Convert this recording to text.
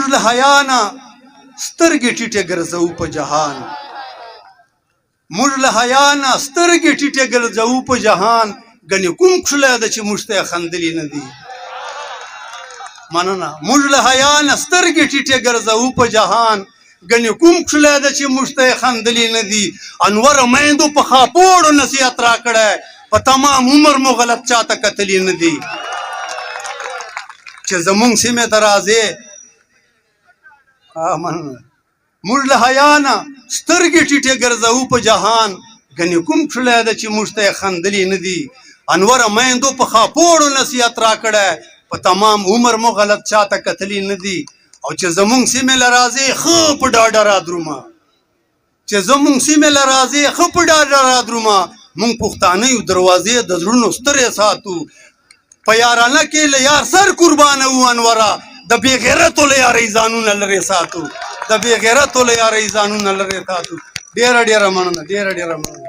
موږ له حیا نه سترګې ټیټې ګرځوو په جهان موږ له حیا نه سترګې ټیټې ګرځوو په جهان ګنې کوم کښلی ده چې موږ ته یې خندلي نه دي مننه موږ له حیا نه سترګې ټیټې ګرځوو په جهان ګنې کوم کښلی ده چې موږ ته یې خندلي نه دي انوره میندو په خاپوړو نصیحت راکړی په تمام عمر مو غلط چاته کتلي نه دي چې زمونږ سیمې ته راځې موږ له حیا نه سترګې ټیټې ګرځوو په جهان ګنې کوم کښلی ده چې موږ ته یې خندلي نه دي انوره میندو په خاپوړو نصیحت راکړی په تمام عمر مو غلط چاته کتلي نه دي او چې زمونږ سیمې له راځې ښه په ډاډه رادرومه چې زمونږ سیمې له راځې ښه په ډاډه رادرومه مونږ پښتانه یو دروازې د زړونو سترې ساتو په یارانه کې له یار سر قربانه وو انوره د بې غیرتو له یارۍ ځانونه لرې ساتو د بې غیرتو له یارۍ ځانونه لرې ساتو ډېره ډېره مننه ډېره ډېره مننه